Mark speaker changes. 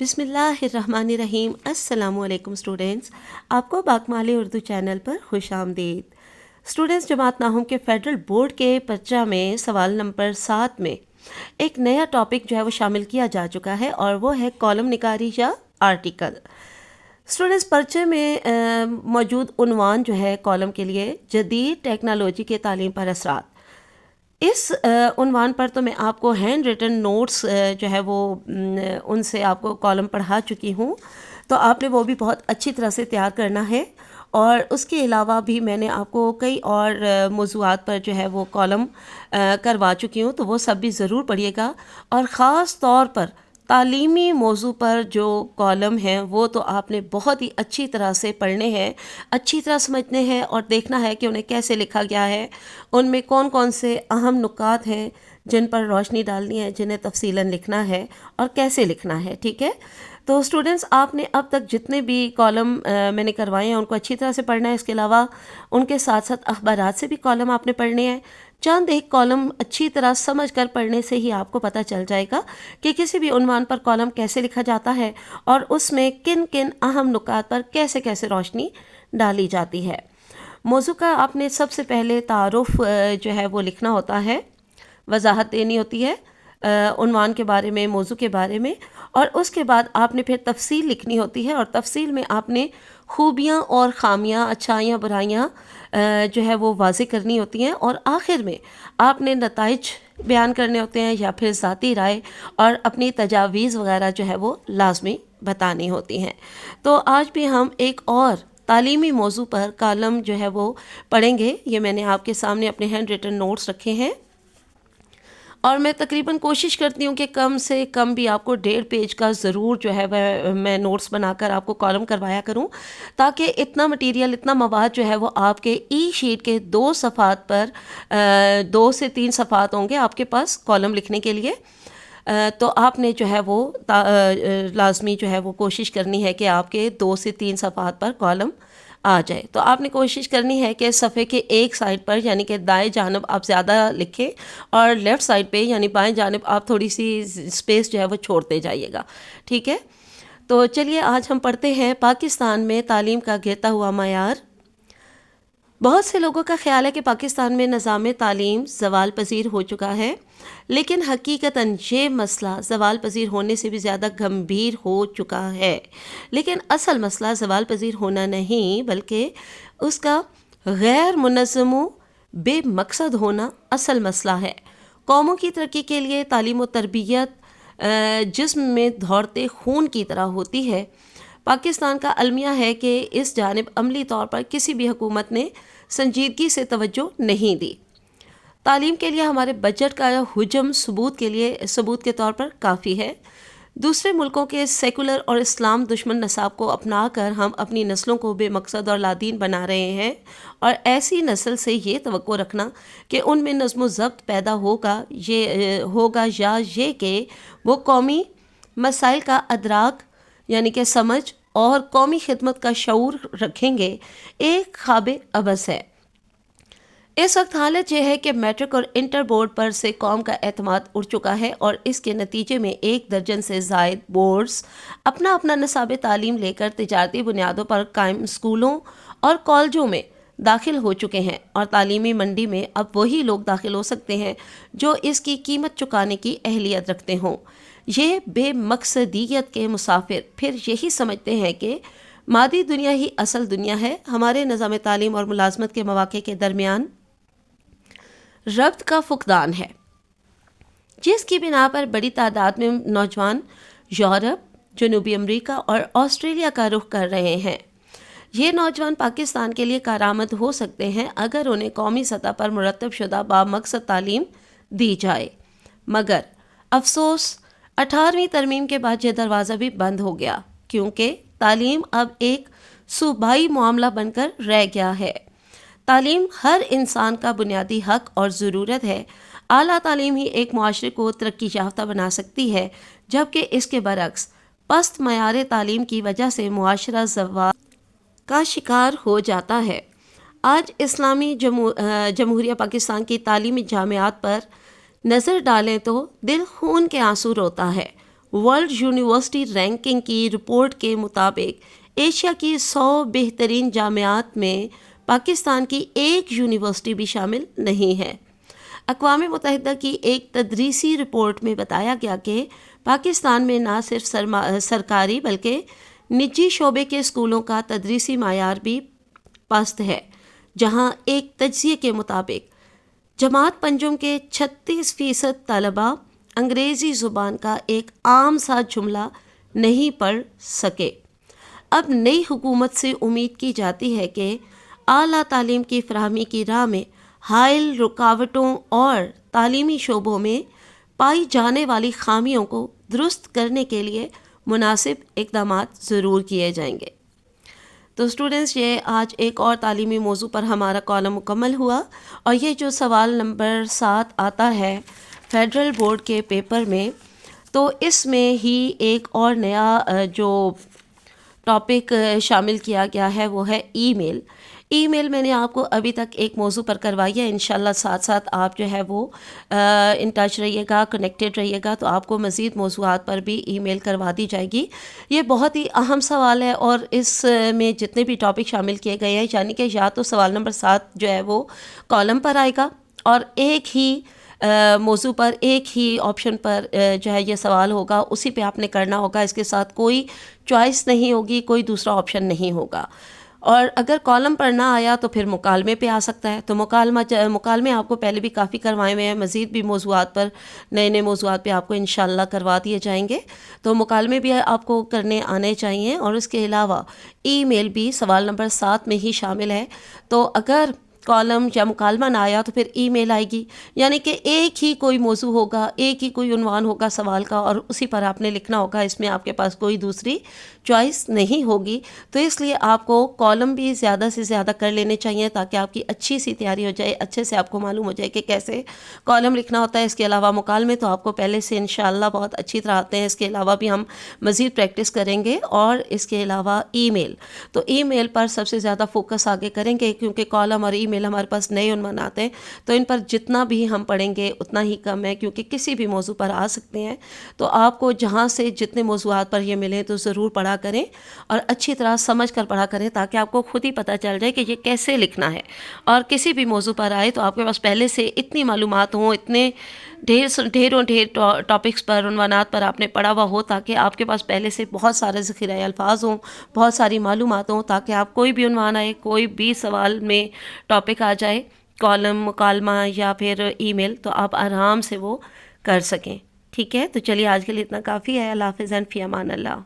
Speaker 1: بسم اللہ الرحمن الرحیم۔ السلام علیکم اسٹوڈینٹس، آپ کو باکمالی اردو چینل پر خوش آمدید۔ اسٹوڈینٹس، جماعت ناہم کے فیڈرل بورڈ کے پرچہ میں سوال نمبر 7 میں ایک نیا ٹاپک جو ہے وہ شامل کیا جا چکا ہے اور وہ ہے کالم نگاری یا آرٹیکل۔ اسٹوڈینٹس، پرچے میں موجود عنوان جو ہے کالم کے لیے جدید ٹیکنالوجی کے تعلیم پر اثرات۔ اس عنوان پر تو میں آپ کو ہینڈ ریٹن نوٹس جو ہے وہ ان سے آپ کو کالم پڑھا چکی ہوں، تو آپ نے وہ بھی بہت اچھی طرح سے تیار کرنا ہے، اور اس کے علاوہ بھی میں نے آپ کو کئی اور موضوعات پر جو ہے وہ کالم کروا چکی ہوں، تو وہ سب بھی ضرور پڑھیے گا۔ اور خاص طور پر تعلیمی موضوع پر جو کالم ہیں وہ تو آپ نے بہت ہی اچھی طرح سے پڑھنے ہیں، اچھی طرح سمجھنے ہیں اور دیکھنا ہے کہ انہیں کیسے لکھا گیا ہے، ان میں کون کون سے اہم نکات ہیں جن پر روشنی ڈالنی ہے، جنہیں تفصیلاً لکھنا ہے اور کیسے لکھنا ہے، ٹھیک ہے۔ تو اسٹوڈنٹس، آپ نے اب تک جتنے بھی کالم میں نے کروائے ہیں ان کو اچھی طرح سے پڑھنا ہے۔ اس کے علاوہ ان کے ساتھ ساتھ اخبارات سے بھی کالم آپ نے پڑھنے ہیں۔ چند ایک کالم اچھی طرح سمجھ کر پڑھنے سے ہی آپ کو پتہ چل جائے گا کہ کسی بھی عنوان پر کالم کیسے لکھا جاتا ہے اور اس میں کن کن اہم نکات پر کیسے کیسے روشنی ڈالی جاتی ہے۔ موضوع کا آپ نے سب سے پہلے تعارف جو ہے وہ لکھنا ہوتا ہے، وضاحت دینی ہوتی ہے عنوان کے بارے میں، موضوع کے بارے میں، اور اس کے بعد آپ نے پھر تفصیل لکھنی ہوتی ہے، اور تفصیل میں آپ نے خوبیاں اور خامیاں، اچھائیاں برائیاں جو ہے وہ واضح کرنی ہوتی ہیں، اور آخر میں آپ نے نتائج بیان کرنے ہوتے ہیں یا پھر ذاتی رائے اور اپنی تجاویز وغیرہ جو ہے وہ لازمی بتانی ہوتی ہیں۔ تو آج بھی ہم ایک اور تعلیمی موضوع پر کالم جو ہے وہ پڑھیں گے۔ یہ میں نے آپ کے سامنے اپنے ہینڈ ریٹن نوٹس رکھے ہیں، اور میں تقریباً کوشش کرتی ہوں کہ کم سے کم بھی آپ کو 1.5 پیج کا ضرور جو ہے میں نوٹس بنا کر آپ کو کالم کروایا کروں، تاکہ اتنا مٹیریل، اتنا مواد جو ہے وہ آپ کے ای شیٹ کے 2 صفحات پر 2 سے 3 صفحات ہوں گے آپ کے پاس کالم لکھنے کے لیے۔ تو آپ نے جو ہے وہ لازمی جو ہے وہ کوشش کرنی ہے کہ آپ کے 2 سے 3 صفحات پر کالم آ جائے۔ تو آپ نے کوشش کرنی ہے کہ صفحے کے ایک سائڈ پر یعنی کہ دائیں جانب آپ زیادہ لکھیں، اور لیفٹ سائڈ پہ یعنی بائیں جانب آپ تھوڑی سی اسپیس جو ہے وہ چھوڑتے جائیے گا، ٹھیک ہے۔ تو چلیے آج ہم پڑھتے ہیں پاکستان میں تعلیم کا گرتا ہوا معیار۔ بہت سے لوگوں کا خیال ہے کہ پاکستان میں نظام تعلیم زوال پذیر ہو چکا ہے، لیکن حقیقتاً یہ مسئلہ زوال پذیر ہونے سے بھی زیادہ گمبھیر ہو چکا ہے۔ لیکن اصل مسئلہ زوال پذیر ہونا نہیں، بلکہ اس کا غیر منظم و بے مقصد ہونا اصل مسئلہ ہے۔ قوموں کی ترقی کے لیے تعلیم و تربیت جسم میں دوڑتے خون کی طرح ہوتی ہے۔ پاکستان کا المیہ ہے کہ اس جانب عملی طور پر کسی بھی حکومت نے سنجیدگی سے توجہ نہیں دی۔ تعلیم کے لیے ہمارے بجٹ کا حجم ثبوت کے طور پر کافی ہے۔ دوسرے ملکوں کے سیکولر اور اسلام دشمن نصاب کو اپنا کر ہم اپنی نسلوں کو بے مقصد اور لادین بنا رہے ہیں، اور ایسی نسل سے یہ توقع رکھنا کہ ان میں نظم و ضبط پیدا ہوگا یا یہ کہ وہ قومی مسائل کا ادراک یعنی کہ سمجھ اور قومی خدمت کا شعور رکھیں گے، ایک خواب عبث ہے۔ اس وقت حالت یہ ہے کہ میٹرک اور انٹر بورڈ پر سے قوم کا اعتماد اڑ چکا ہے، اور اس کے نتیجے میں 1 درجن سے زائد بورڈز اپنا نصاب تعلیم لے کر تجارتی بنیادوں پر قائم اسکولوں اور کالجوں میں داخل ہو چکے ہیں، اور تعلیمی منڈی میں اب وہی لوگ داخل ہو سکتے ہیں جو اس کی قیمت چکانے کی اہلیت رکھتے ہوں۔ یہ بے مقصدیت کے مسافر پھر یہی سمجھتے ہیں کہ مادی دنیا ہی اصل دنیا ہے۔ ہمارے نظام تعلیم اور ملازمت کے مواقع کے درمیان ربط کا فقدان ہے، جس کی بنا پر بڑی تعداد میں نوجوان یورپ، جنوبی امریکہ اور آسٹریلیا کا رخ کر رہے ہیں۔ یہ نوجوان پاکستان کے لیے کارآمد ہو سکتے ہیں اگر انہیں قومی سطح پر مرتب شدہ بامقصد تعلیم دی جائے، مگر افسوس 18ویں ترمیم کے بعد یہ دروازہ بھی بند ہو گیا، کیونکہ تعلیم اب ایک صوبائی معاملہ بن کر رہ گیا ہے۔ تعلیم ہر انسان کا بنیادی حق اور ضرورت ہے۔ اعلیٰ تعلیم ہی ایک معاشرے کو ترقی یافتہ بنا سکتی ہے، جبکہ اس کے برعکس پست معیار تعلیم کی وجہ سے معاشرہ زوال کا شکار ہو جاتا ہے۔ آج اسلامی جمہوریہ پاکستان کی تعلیمی جامعات پر نظر ڈالیں تو دل خون کے آنسو روتا ہے۔ ورلڈ یونیورسٹی رینکنگ کی رپورٹ کے مطابق ایشیا کی 100 بہترین جامعات میں پاکستان کی ایک یونیورسٹی بھی شامل نہیں ہے۔ اقوام متحدہ کی ایک تدریسی رپورٹ میں بتایا گیا کہ پاکستان میں نہ صرف سرکاری بلکہ نجی شعبے کے اسکولوں کا تدریسی معیار بھی پست ہے، جہاں ایک تجزیے کے مطابق جماعت پنجم کے 36% طلباء انگریزی زبان کا ایک عام سا جملہ نہیں پڑھ سکے۔ اب نئی حکومت سے امید کی جاتی ہے کہ اعلیٰ تعلیم کی فراہمی کی راہ میں حائل رکاوٹوں اور تعلیمی شعبوں میں پائی جانے والی خامیوں کو درست کرنے کے لیے مناسب اقدامات ضرور کیے جائیں گے۔ تو اسٹوڈنٹس، یہ آج ایک اور تعلیمی موضوع پر ہمارا کالم مکمل ہوا، اور یہ جو سوال نمبر 7 آتا ہے فیڈرل بورڈ کے پیپر میں، تو اس میں ہی ایک اور نیا جو ٹاپک شامل کیا گیا ہے وہ ہے ای میل۔ ای میل میں نے آپ کو ابھی تک ایک موضوع پر کروائی ہے، انشاءاللہ ساتھ ساتھ آپ جو ہے وہ ان ٹچ رہیے گا، کنیکٹڈ رہیے گا، تو آپ کو مزید موضوعات پر بھی ای میل کروا دی جائے گی۔ یہ بہت ہی اہم سوال ہے، اور اس میں جتنے بھی ٹاپک شامل کیے گئے ہیں، یعنی کہ یا تو سوال نمبر 7 جو ہے وہ کالم پر آئے گا، اور ایک ہی موضوع پر، ایک ہی آپشن پر جو ہے یہ سوال ہوگا، اسی پہ آپ نے کرنا ہوگا، اس کے ساتھ کوئی چوائس نہیں ہوگی، کوئی دوسرا آپشن نہیں ہوگا۔ اور اگر کالم پر نہ آیا تو پھر مکالمے پہ آ سکتا ہے، تو مکالمے آپ کو پہلے بھی کافی کروائے ہوئے ہیں، مزید بھی موضوعات پر، نئے نئے موضوعات پہ آپ کو انشاءاللہ کروا دیے جائیں گے، تو مکالمے بھی آپ کو کرنے آنے چاہیے۔ اور اس کے علاوہ ای میل بھی سوال نمبر 7 میں ہی شامل ہے، تو اگر کالم یا مکالمہ نہ آیا تو پھر ای میل آئے گی، یعنی کہ ایک ہی کوئی موضوع ہوگا، ایک ہی کوئی عنوان ہوگا سوال کا، اور اسی پر آپ نے لکھنا ہوگا، اس میں آپ کے پاس کوئی دوسری چوائس نہیں ہوگی۔ تو اس لیے آپ کو کالم بھی زیادہ سے زیادہ کر لینے چاہیے، تاکہ آپ کی اچھی سی تیاری ہو جائے، اچھے سے آپ کو معلوم ہو جائے کہ کیسے کالم لکھنا ہوتا ہے۔ اس کے علاوہ مکالمے تو آپ کو پہلے سے انشاءاللہ بہت اچھی طرح آتے ہیں، اس کے علاوہ بھی ہم مزید پریکٹس کریں گے، اور اس کے علاوہ ای میل، تو ای میل پر سب سے زیادہ فوکس آگے کریں گے، کیونکہ کالم اور ای میل ہمارے پاس نئے عنوانات ہیں، تو ان پر جتنا بھی ہم پڑھیں گے اتنا ہی کم ہے، کیونکہ کسی بھی موضوع پر آ سکتے ہیں۔ تو آپ کو جہاں سے جتنے موضوعات پر یہ ملیں تو ضرور پڑھا کریں، اور اچھی طرح سمجھ کر پڑھا کریں، تاکہ آپ کو خود ہی پتہ چل جائے کہ یہ کیسے لکھنا ہے، اور کسی بھی موضوع پر آئے تو آپ کے پاس پہلے سے اتنی معلومات ہوں، اتنے ڈھیروں ٹاپکس پر، عنوانات پر آپ نے پڑھا ہوا ہو، تاکہ آپ کے پاس پہلے سے بہت سارے ذخیرہ الفاظ ہوں، بہت ساری معلومات ہوں، تاکہ آپ کوئی بھی عنوان آئے، کوئی بھی سوال میں ٹاپک آ جائے، کالم، مکالمہ یا پھر ای میل، تو آپ آرام سے وہ کر سکیں۔ ٹھیک ہے، تو چلیے آج کے لیے اتنا کافی ہے۔ اللہ حافظ، فی امان اللہ۔